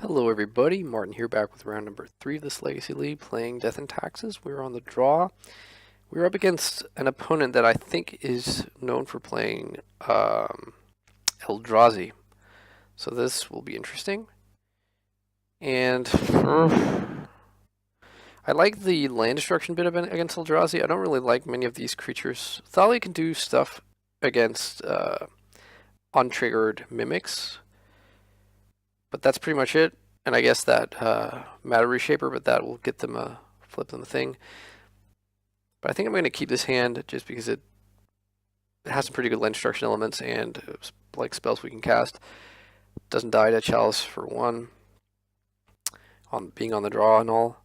Hello everybody, Martin here back with round number 3 of this Legacy League playing Death and Taxes. We're on the draw. We're up against an opponent that I think is known for playing Eldrazi. So this will be interesting. And I like the land destruction bit against Eldrazi. I don't really like many of these creatures. Thalia can do stuff against untriggered mimics, but that's pretty much it. And I guess that Matter Reshaper, but that will get them flip them a thing. But I think I'm going to keep this hand just because it has some pretty good land destruction elements and like spells we can cast. Doesn't die to Chalice for 1, on being on the draw and all.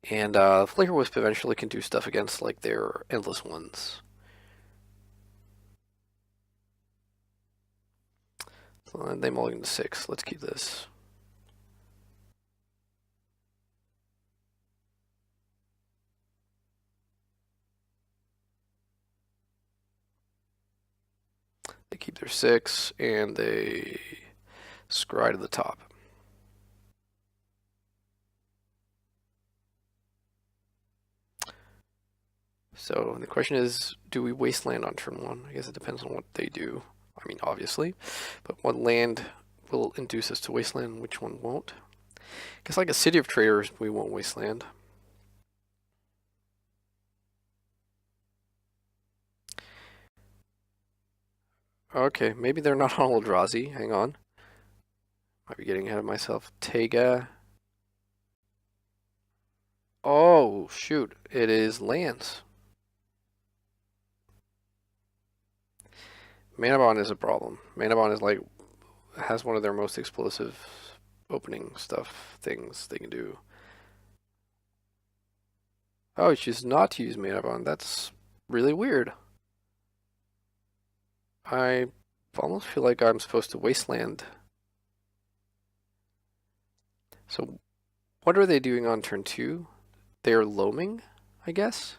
And Flicker Wisp eventually can do stuff against like their Endless Ones. So they mulligan to 6. Let's keep this. They keep their 6 and they scry to the top. So the question is, do we wasteland on turn 1? I guess it depends on what they do. I mean, obviously, but what land will induce us to wasteland, which one won't? I guess like a City of Traders, we won't wasteland. Okay, maybe they're not on Eldrazi. Hang on. Might be getting ahead of myself. Taiga. Oh, shoot. It is lands. Manabon is a problem. Manabon is like, has one of their most explosive opening things they can do. Oh, she chooses not to use Manabon. That's really weird. I almost feel like I'm supposed to wasteland. So what are they doing on turn 2? They're loaming, I guess?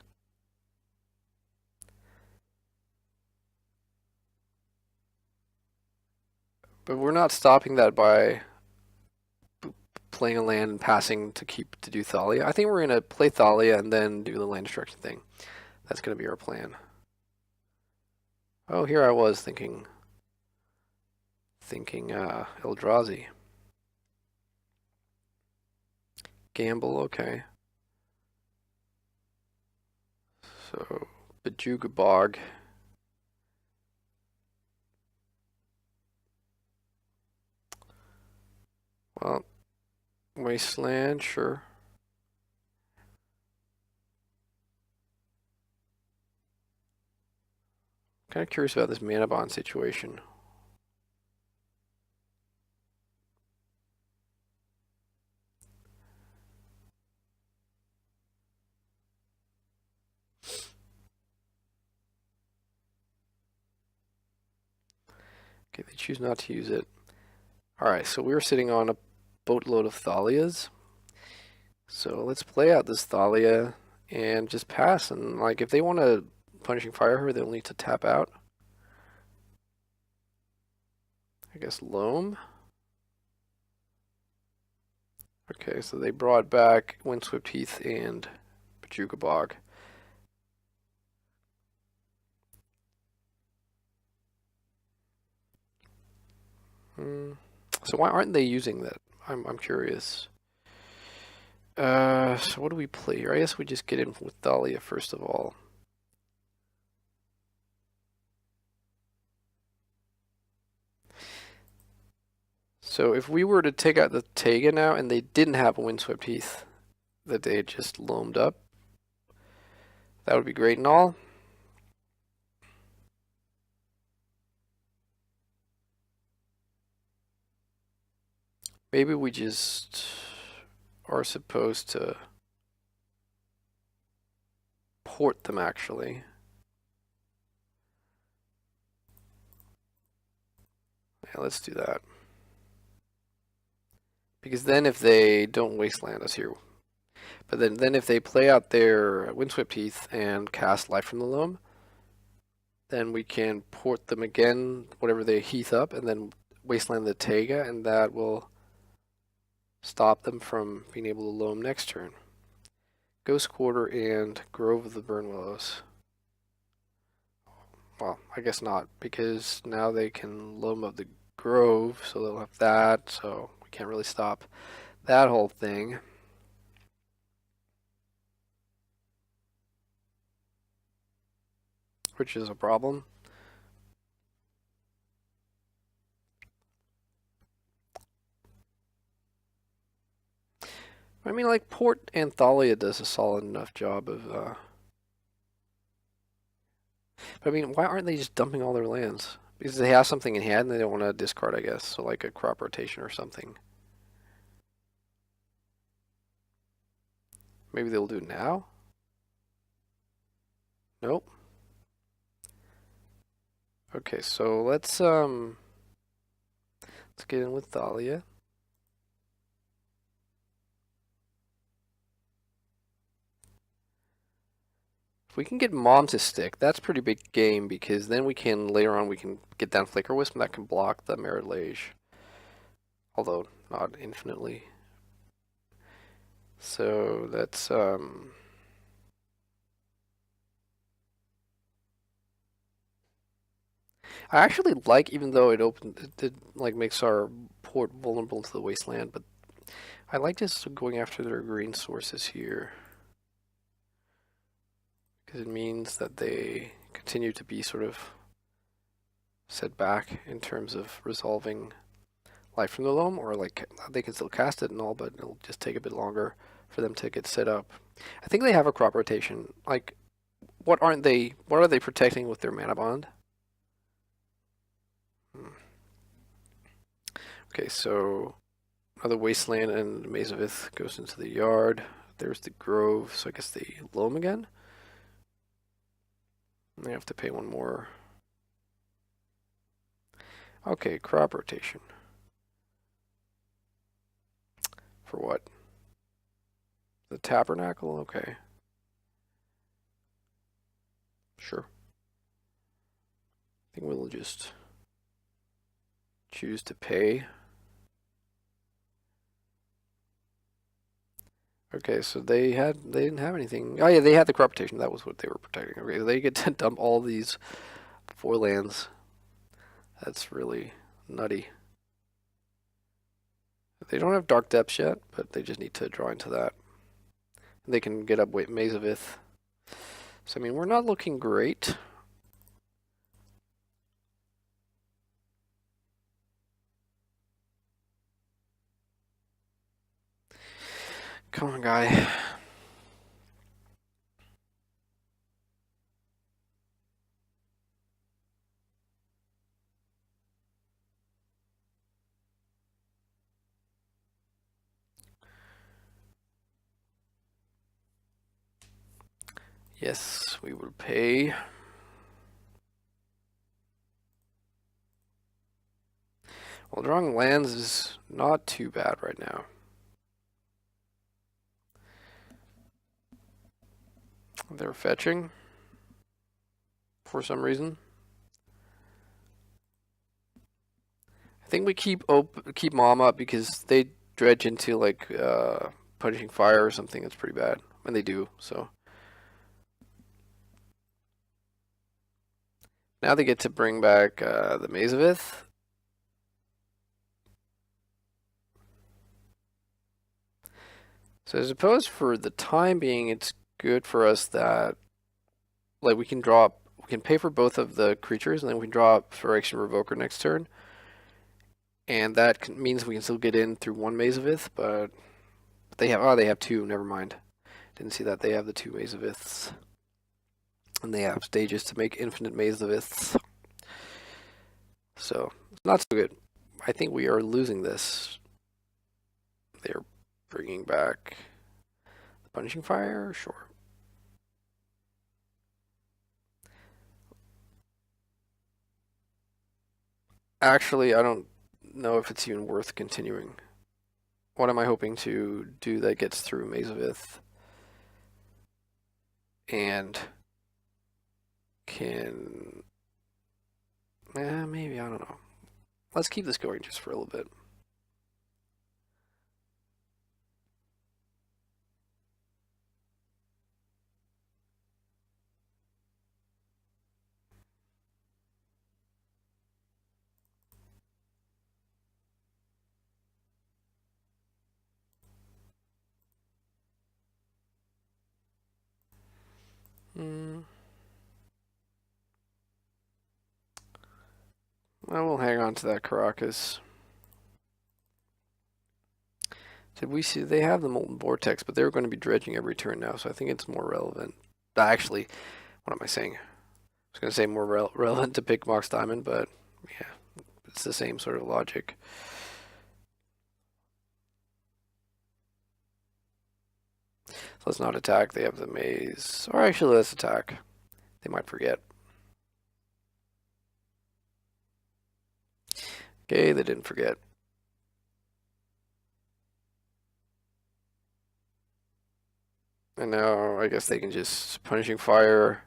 But we're not stopping that by playing a land and passing to do Thalia. I think we're going to play Thalia and then do the land destruction thing. That's going to be our plan. Oh, here I was thinking Eldrazi. Gamble, okay. So, Bojuka Bog. Well, Wasteland, sure. Kind of curious about this Manabon situation. Okay, they choose not to use it. Alright, so we're sitting on a boatload of Thalias. So let's play out this Thalia and just pass. And like, if they want to Punishing Fire her, they'll need to tap out. I guess Loam. Okay, so they brought back Windswept Heath and Bojuka Bog. So why aren't they using that? I'm curious. So what do we play here? I guess we just get in with Thalia first of all. So if we were to take out the Taiga now and they didn't have a Windswept Heath that they had just loamed up, that would be great and all. Maybe we just are supposed to port them actually. Yeah, let's do that. Because then if they don't wasteland us here, but then if they play out their Windswept Heath and cast Life from the Loam, then we can port them again, whatever they heath up, and then wasteland the Taiga, and that will stop them from being able to loam next turn. Ghost Quarter and Grove of the Burnwillows. Well, I guess not, because now they can loam up the Grove, so they'll have that, so we can't really stop that whole thing. Which is a problem. I mean, like, Port Anthalia does a solid enough job of, but I mean, why aren't they just dumping all their lands? Because they have something in hand and they don't want to discard, I guess. So like a crop rotation or something. Maybe they'll do it now? Nope. Okay, so let's get in with Thalia. If we can get Mom to stick, that's pretty big game, because then we can, later on, we can get down Flicker Wisp and that can block the Merit Lage. Although, not infinitely. So that's, I actually like, even though it like makes our port vulnerable to the wasteland, but I like just going after their green sources here. Because it means that they continue to be sort of set back in terms of resolving Life from the Loam, or like they can still cast it and all, but it'll just take a bit longer for them to get set up. I think they have a crop rotation. Like, what are they protecting with their mana bond? Okay, so another wasteland and Maze of Ith goes into the yard. There's the Grove, so I guess they loam again. They have to pay one more. Okay, crop rotation. For what? The Tabernacle? Okay. Sure. I think we'll just choose to pay. Okay, so they didn't have anything. Oh yeah, they had the crop rotation. That was what they were protecting. Okay, they get to dump all these 4 lands. That's really nutty. They don't have Dark Depths yet, but they just need to draw into that. They can get up Maze of Ith. So I mean, we're not looking great. Come on, guy. Yes, we will pay. Well, drawing lands is not too bad right now. They're fetching for some reason. I think we keep Mom up because they dredge into like punishing fire or something. That's pretty bad, and they do. So now they get to bring back the Maze of Ith. So I suppose for the time being, it's good for us that like we can pay for both of the creatures, and then we can draw up Phyrexian Revoker next turn. And that means we can still get in through 1 Maze of Ith, but they have 2, never mind. Didn't see that. They have the 2 Maze of Iths. And they have stages to make infinite Maze of Iths. So, not so good. I think we are losing this. They're bringing back the Punishing Fire? Sure. Actually, I don't know if it's even worth continuing. What am I hoping to do that gets through Maze of Ith? And can... maybe, I don't know. Let's keep this going just for a little bit. Hmm. I will hang on to that Caracas. Did we see they have the Molten Vortex, but they're going to be dredging every turn now, so I think it's more relevant. Actually, what am I saying? I was going to say more relevant to pick Mox Diamond, but yeah, it's the same sort of logic. So let's not attack. They have the maze. Or actually, let's attack. They might forget. Okay, they didn't forget. And now I guess they can just Punishing Fire.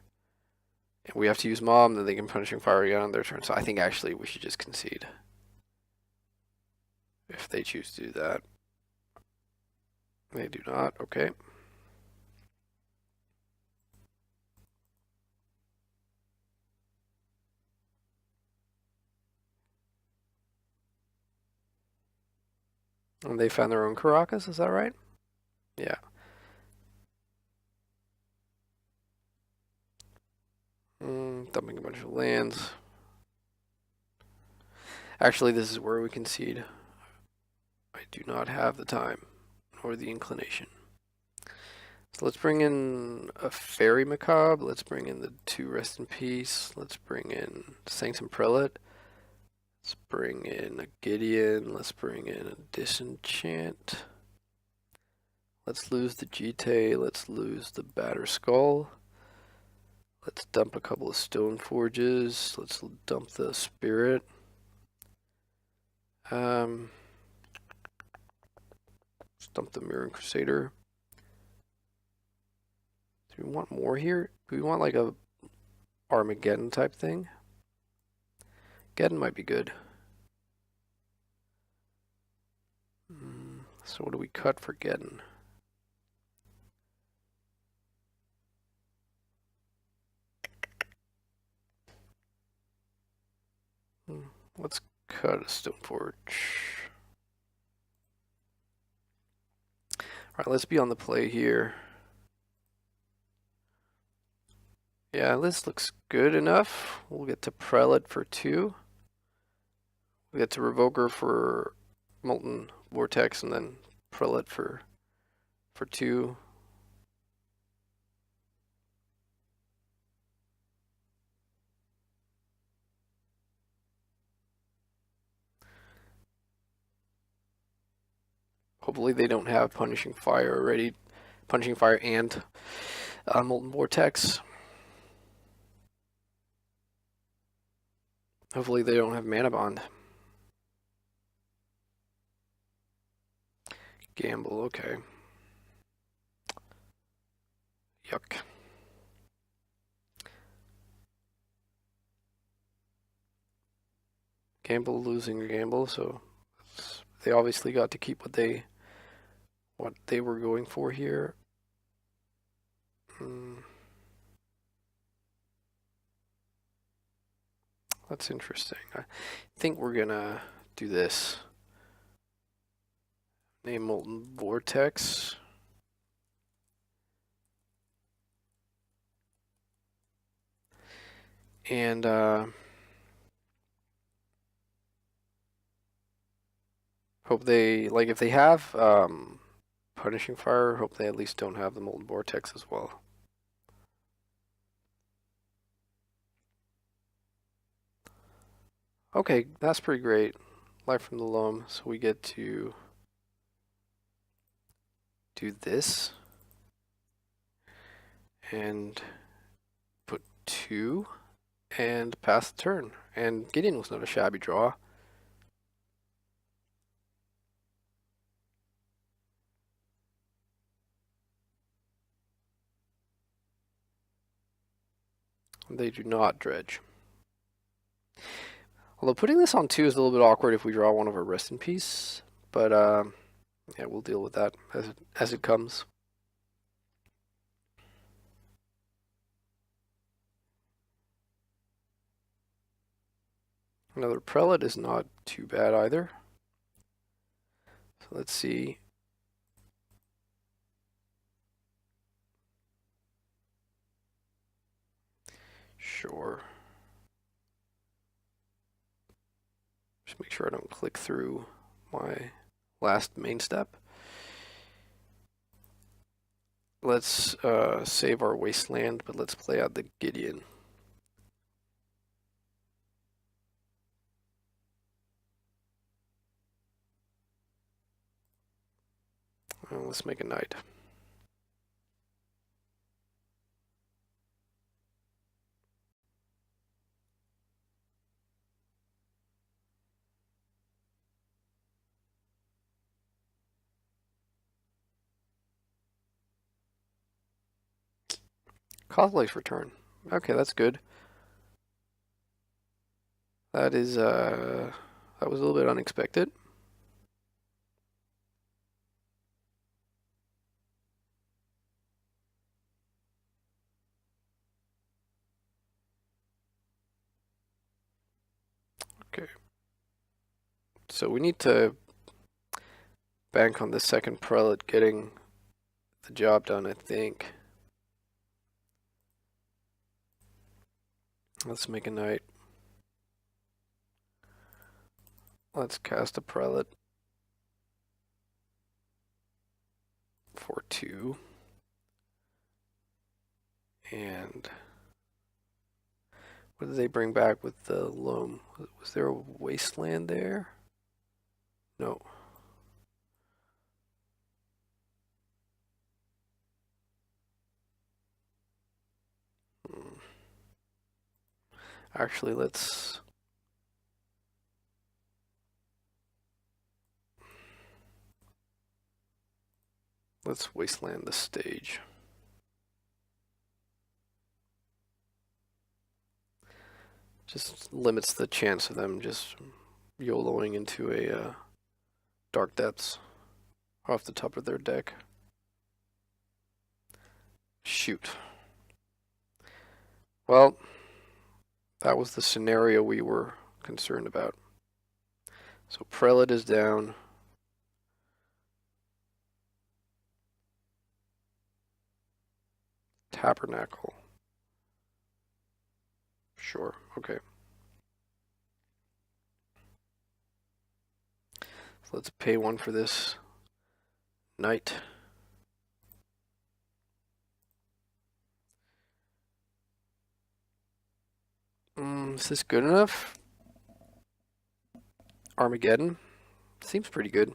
And we have to use Mom, then they can Punishing Fire again on their turn. So I think actually we should just concede. If they choose to do that. They do not. Okay. And they found their own Caracas, is that right? Yeah. Dumping a bunch of lands. Actually, this is where we concede. I do not have the time or the inclination. So let's bring in a Fairy Macabre. Let's bring in the 2 Rest in Peace. Let's bring in Sanctum Prelate. Let's bring in a Gideon. Let's bring in a Disenchant. Let's lose the Jite. Let's lose the Batterskull. Let's dump a couple of Stone Forges. Let's dump the Spirit. Let's dump the Mirror Crusader. Do we want more here? Do we want like a Armageddon type thing? Geddon might be good. So what do we cut for Geddon? Let's cut a Stoneforge. Alright, let's be on the play here. Yeah, this looks good enough. We'll get to Prelate for 2. We'll get to Revoker for Molten Vortex, and then Prelate for 2. Hopefully they don't have Punishing Fire already. Punishing Fire and Molten Vortex. Hopefully they don't have Mana Bond. Gamble, okay. Yuck. Gamble losing Gamble, so they obviously got to keep what they were going for here. That's interesting. I think we're gonna do this. Name Molten Vortex. And hope they, like, if they have Punishing Fire, hope they at least don't have the Molten Vortex as well. Okay, that's pretty great. Life from the Loam, so we get to do this and put 2 and pass the turn. And Gideon was not a shabby draw. They do not dredge. Although putting this on 2 is a little bit awkward if we draw one of our Rest in Peace, but yeah, we'll deal with that as it comes. Another Prelate is not too bad either. So let's see. Sure. Just make sure I don't click through my last main step. Let's save our wasteland, but let's play out the Gideon. Let's make a knight. Costlike's return. Okay, that's good. That is that was a little bit unexpected. Okay. So we need to bank on the second prelate getting the job done, I think. Let's make a knight. Let's cast a prelate for 2. And what did they bring back with the loam? Was there a wasteland there? No. Actually, let's wasteland the stage. Just limits the chance of them just YOLOing into a dark depths off the top of their deck. Shoot. Well, that was the scenario we were concerned about. So prelate is down. Tabernacle. Sure, okay. So let's pay 1 for this knight. Is this good enough? Armageddon? Seems pretty good.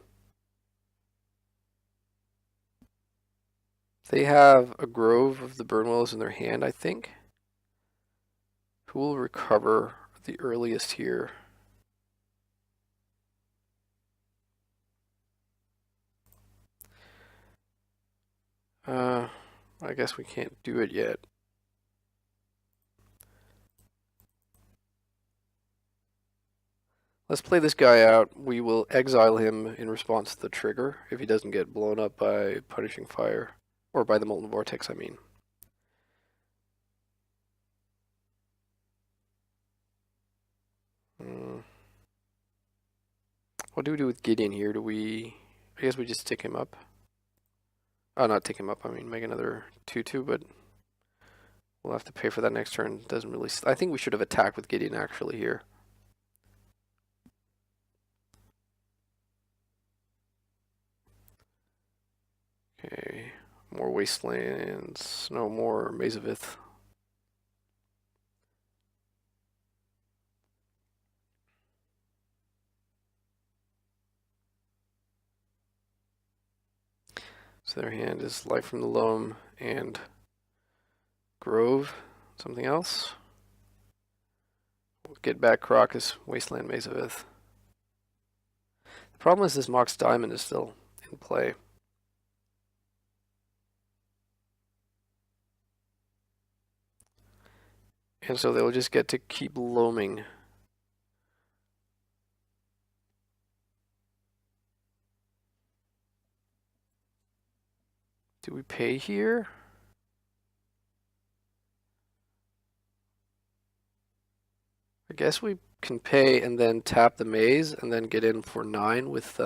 They have a Grove of the Burnwillows in their hand, I think. Who will recover the earliest here? I guess we can't do it yet. Let's play this guy out. We will exile him in response to the trigger if he doesn't get blown up by Punishing Fire. Or by the Molten Vortex, I mean. What do we do with Gideon here? I guess we just tick him up. Oh, not tick him up, I mean make another 2/2, but we'll have to pay for that next turn. Doesn't really... I think we should have attacked with Gideon actually here. Okay, more Wastelands. No more Maze of Ith. So their hand is Life from the Loam and Grove. Something else? We'll get back Karakas, Wasteland, Maze of Ith. The problem is this Mox Diamond is still in play. And so they'll just get to keep loaming. Do we pay here? I guess we can pay and then tap the maze and then get in for 9 with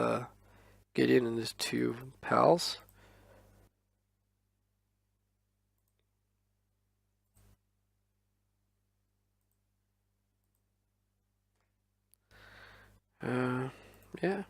Gideon and his 2 pals. Yeah.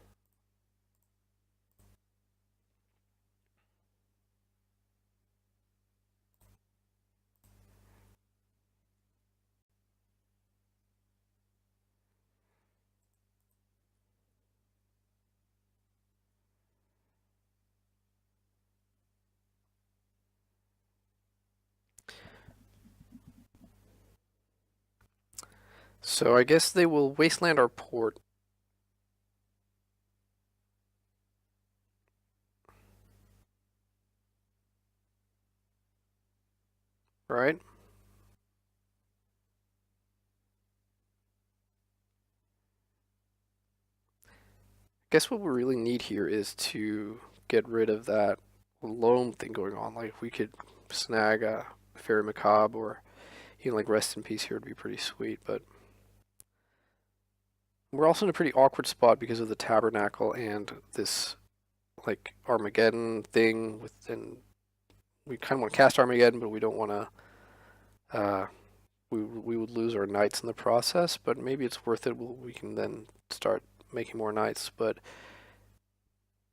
So I guess they will wasteland our port. Right? Guess what we really need here is to get rid of that loam thing going on. Like, if we could snag a Fairy Macabre or even like Rest in Peace here would be pretty sweet, but we're also in a pretty awkward spot because of the Tabernacle and this like Armageddon thing and we kind of want to cast Armageddon, but we don't want to we would lose our knights in the process, but maybe it's worth it. We can then start making more knights, but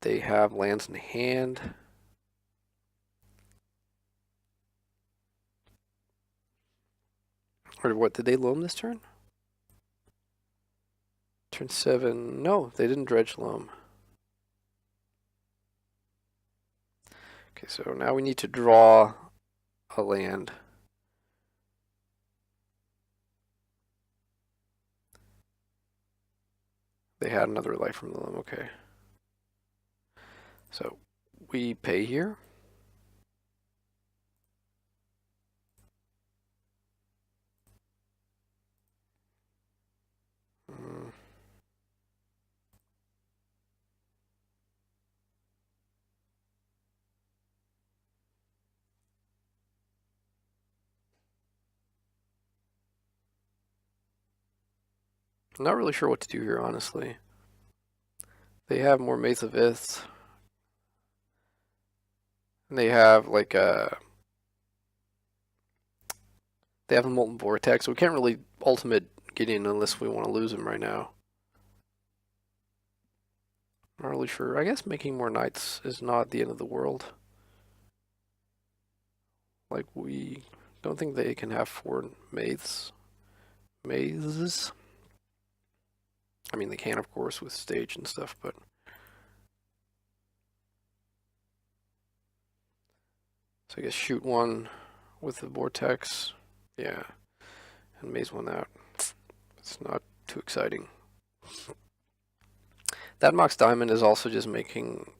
they have lands in hand. Or what, did they loam this turn? Turn 7, no, they didn't dredge loam. Okay, so now we need to draw a land. They had another life from the loam, okay. So we pay here. Mm. I'm not really sure what to do here, honestly. They have more Maze of Iths. And they have like they have a Molten Vortex, so we can't really ultimate Gideon unless we want to lose him right now. Not really sure. I guess making more knights is not the end of the world. Like, we don't think they can have 4 mazes. I mean, they can, of course, with stage and stuff, but so I guess shoot one with the vortex. Yeah, and maze one out. It's not too exciting. That Mox Diamond is also just making,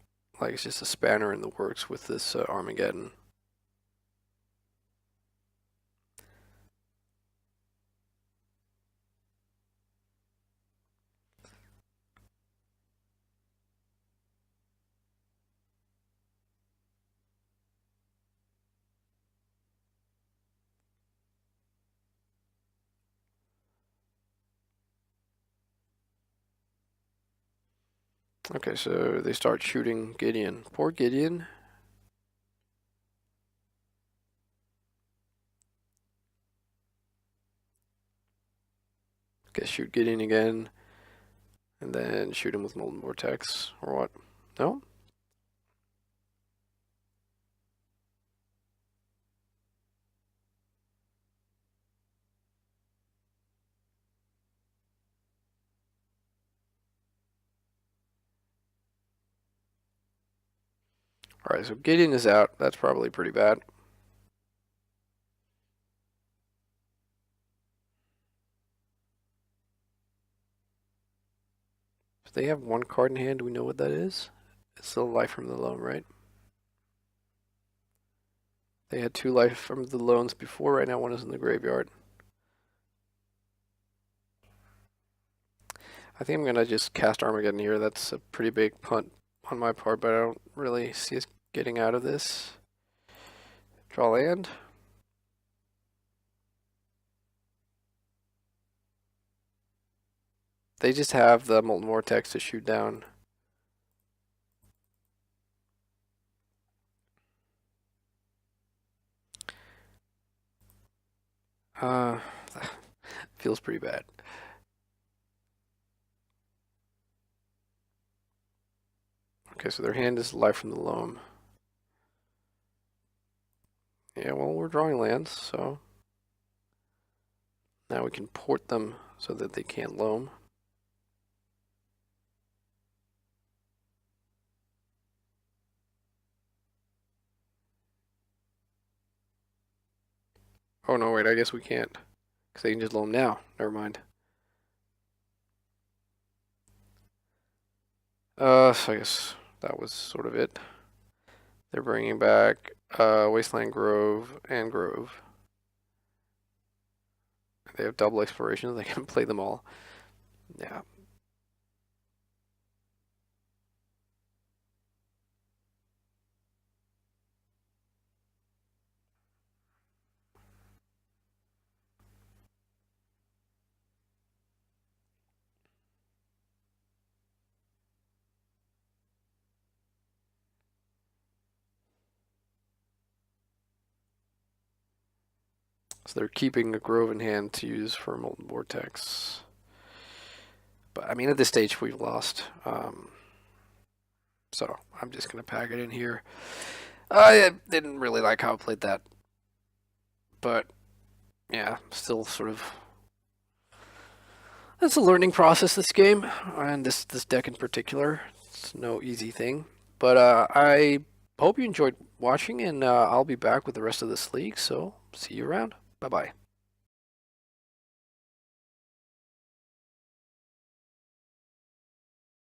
like, it's just a spanner in the works with this Armageddon. Okay, so they start shooting Gideon. Poor Gideon. Guess shoot Gideon again, and then shoot him with Molten Vortex, or what? No? Alright, so Gideon is out. That's probably pretty bad. So they have 1 card in hand. Do we know what that is? It's still life from the loan, right? They had 2 life from the loans before. Right now, 1 is in the graveyard. I think I'm going to just cast Armageddon here. That's a pretty big punt on my part, but I don't really see us getting out of this. Draw land. They just have the Molten Vortex to shoot down. Feels pretty bad. Okay, so their hand is Life from the Loam. Yeah, well, we're drawing lands, so now we can port them so that they can't loam. Oh no, wait, I guess we can't. Because they can just loam now. Never mind. So I guess that was sort of it. They're bringing back Wasteland Grove and Grove. They have double explorations. They can play them all. Yeah. So they're keeping a Grove in hand to use for Molten Vortex. But I mean, at this stage, we've lost. So I'm just going to pack it in here. I didn't really like how I played that. But yeah, still sort of. It's a learning process, this game, and this deck in particular. It's no easy thing. But I hope you enjoyed watching, and I'll be back with the rest of this league, so see you around. Bye-bye.